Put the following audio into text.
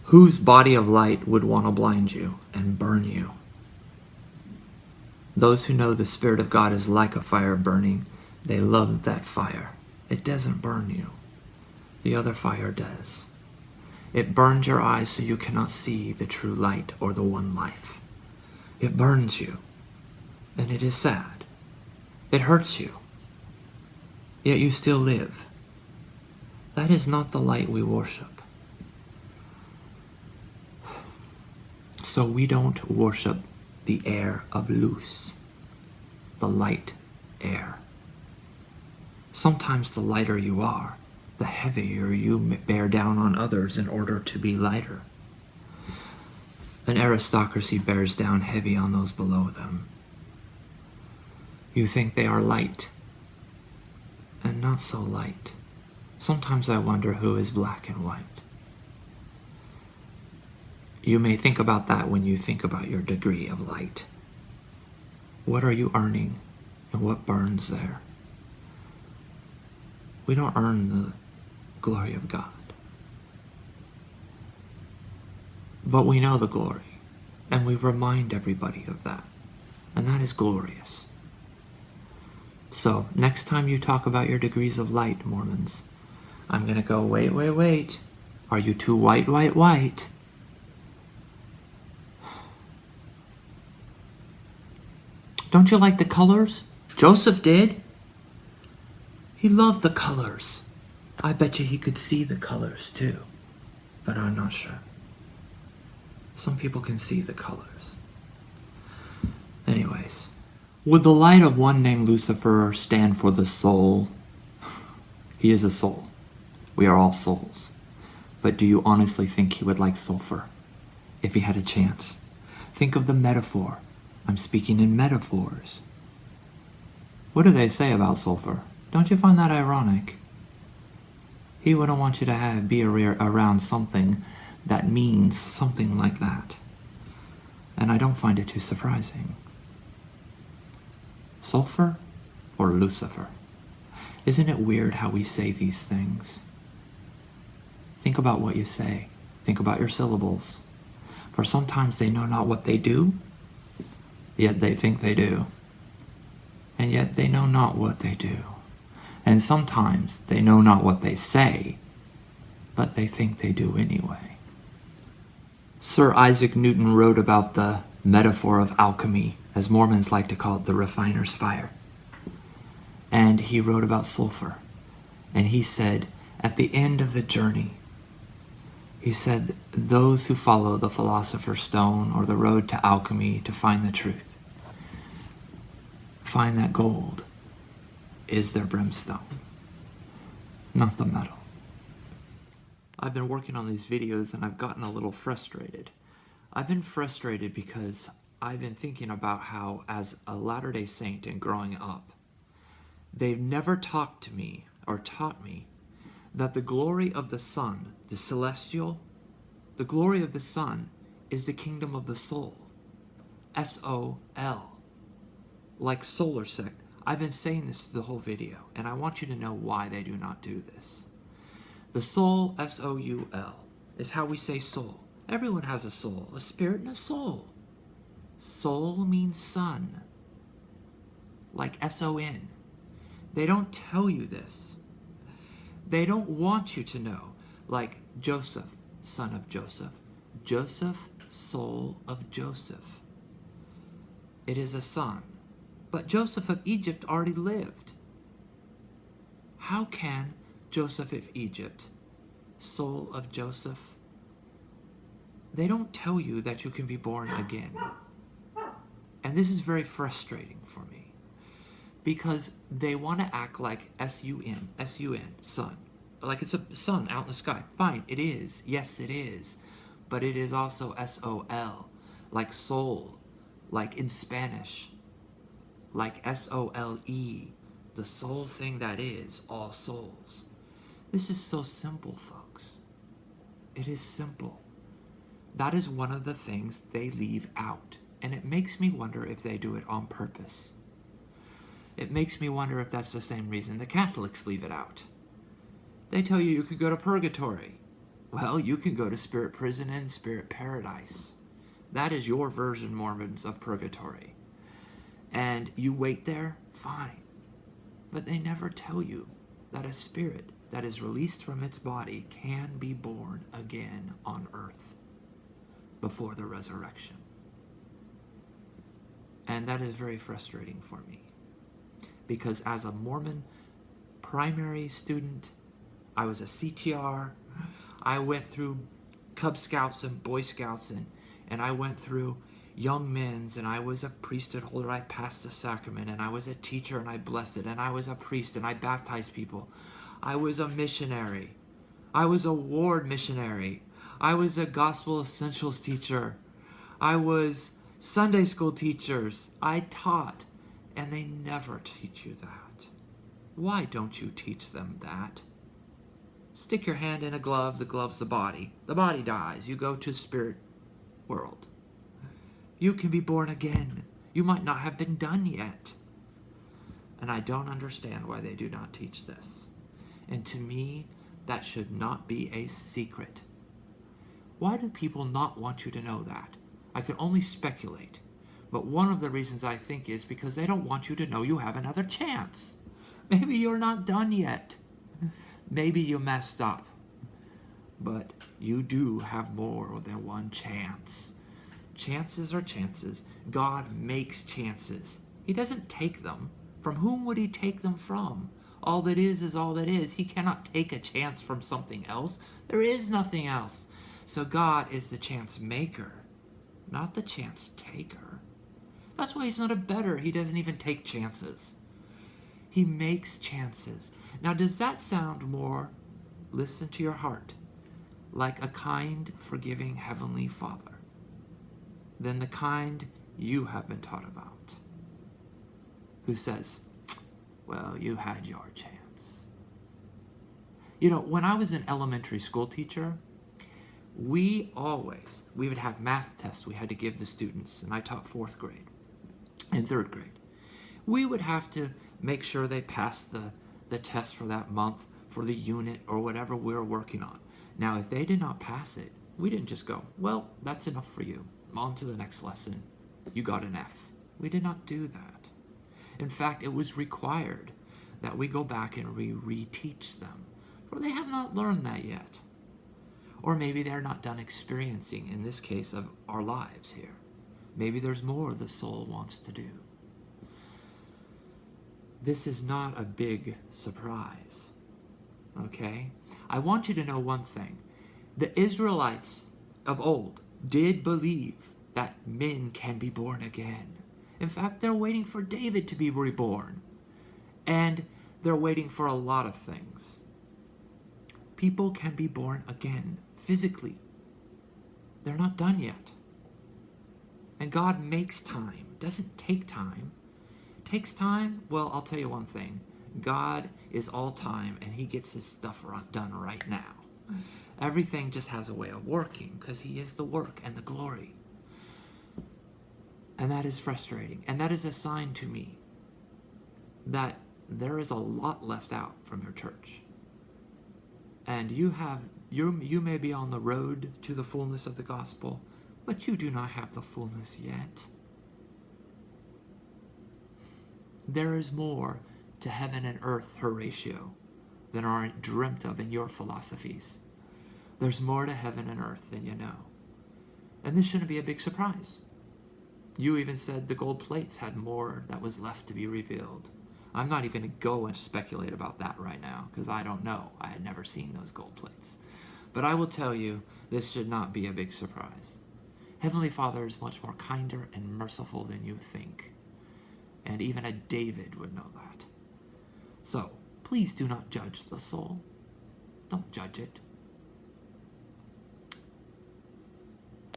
Whose body of light would want to blind you and burn you? Those who know the Spirit of God is like a fire burning, they love that fire. It doesn't burn you. The other fire does. It burns your eyes so you cannot see the true light or the one life. It burns you, and it is sad. It hurts you, yet you still live. That is not the light we worship. So we don't worship the air of Luz, the light air. Sometimes the lighter you are, the heavier you bear down on others in order to be lighter. An aristocracy bears down heavy on those below them. You think they are light, and not so light. Sometimes I wonder who is black and white. You may think about that when you think about your degree of light. What are you earning, and what burns there? We don't earn the glory of God. But we know the glory, and we remind everybody of that. And that is glorious. So, next time you talk about your degrees of light, Mormons, I'm going to go, wait. Are you too white? Don't you like the colors? Joseph did. He loved the colors. I bet you he could see the colors too, but I'm not sure. Some people can see the colors. Anyways, would the light of one named Lucifer stand for the soul? He is a soul. We are all souls. But do you honestly think he would like sulfur if he had a chance? Think of the metaphor. I'm speaking in metaphors. What do they say about sulfur? Don't you find that ironic? He wouldn't want you to be around something that means something like that. And I don't find it too surprising. Sulfur or Lucifer? Isn't it weird how we say these things? Think about what you say. Think about your syllables. For sometimes they know not what they do, yet they think they do. And yet they know not what they do. And sometimes they know not what they say, but they think they do anyway. Sir Isaac Newton wrote about the metaphor of alchemy, as Mormons like to call it, the refiner's fire. And he wrote about sulfur. And he said, at the end of the journey, he said, those who follow the philosopher's stone or the road to alchemy to find the truth, find that gold is their brimstone, not the metal. I've been working on these videos and I've gotten a little frustrated. I've been frustrated because I've been thinking about how, as a Latter-day Saint and growing up, they've never talked to me or taught me that the glory of the sun, the celestial, the glory of the sun is the kingdom of the soul. S-O-L. Like solar sect. I've been saying this the whole video, and I want you to know why they do not do this. The soul, S-O-U-L, is how we say soul. Everyone has a soul, a spirit and a soul. Soul means sun, like S-O-N. They don't tell you this. They don't want you to know, like Joseph, son of Joseph. Joseph, soul of Joseph. It is a son. But Joseph of Egypt already lived. How can Joseph of Egypt, soul of Joseph? They don't tell you that you can be born again. And this is very frustrating for me, because they want to act like S-U-N, sun. Like it's a sun out in the sky. Fine, it is. Yes, it is. But it is also S-O-L, like soul, like in Spanish, like S-O-L-E, the soul thing that is all souls. This is so simple, folks. It is simple. That is one of the things they leave out. And it makes me wonder if they do it on purpose. It makes me wonder if that's the same reason the Catholics leave it out. They tell you you could go to purgatory. Well, you can go to spirit prison and spirit paradise. That is your version, Mormons, of purgatory. And you wait there, fine. But they never tell you that a spirit that is released from its body can be born again on earth before the resurrection. And that is very frustrating for me. Because as a Mormon primary student, I was a CTR, I went through Cub Scouts and Boy Scouts, and I went through young men's, and I was a priesthood holder, I passed the sacrament, and I was a teacher and I blessed it, and I was a priest and I baptized people. I was a missionary. I was a ward missionary. I was a gospel essentials teacher. I was Sunday school teachers. I taught, and they never teach you that. Why don't you teach them that? Stick your hand in a glove, the glove's the body. The body dies, you go to spirit world. You can be born again. You might not have been done yet. And I don't understand why they do not teach this. And to me, that should not be a secret. Why do people not want you to know that? I can only speculate. But one of the reasons I think is because they don't want you to know you have another chance. Maybe you're not done yet. Maybe you messed up. But you do have more than one chance. Chances are chances. God makes chances. He doesn't take them. From whom would he take them from? All that is all that is. He cannot take a chance from something else. There is nothing else. So God is the chance maker, not the chance taker. That's why he's not a bettor. He doesn't even take chances. He makes chances. Now, does that sound more, listen to your heart, like a kind, forgiving Heavenly Father than the kind you have been taught about, who says, well, you had your chance? You know, when I was an elementary school teacher, we would have math tests we had to give the students, and I taught 4th grade and 3rd grade. We would have to make sure they passed the test for that month, for the unit, or whatever we were working on. Now, if they did not pass it, we didn't just go, well, that's enough for you. On to the next lesson. You got an F. We did not do that. In fact, it was required that we go back and we reteach them, for they have not learned that yet. Or maybe they're not done experiencing, in this case, of our lives here. Maybe there's more the soul wants to do. This is not a big surprise, okay? I want you to know one thing. The Israelites of old did believe that men can be born again. In fact, they're waiting for David to be reborn. And they're waiting for a lot of things. People can be born again, physically. They're not done yet. And God makes time, doesn't take time. Takes time? Well, I'll tell you one thing. God is all time, and he gets his stuff done right now. Everything just has a way of working, because he is the work and the glory. And that is frustrating. And that is a sign to me that there is a lot left out from your church. And you may be on the road to the fullness of the gospel, but you do not have the fullness yet. There is more to heaven and earth, Horatio, than are dreamt of in your philosophies. There's more to heaven and earth than you know. And this shouldn't be a big surprise. You even said the gold plates had more that was left to be revealed. I'm not even going to go and speculate about that right now, because I don't know. I had never seen those gold plates. But I will tell you, this should not be a big surprise. Heavenly Father is much more kinder and merciful than you think. And even a David would know that. So, please do not judge the soul. Don't judge it.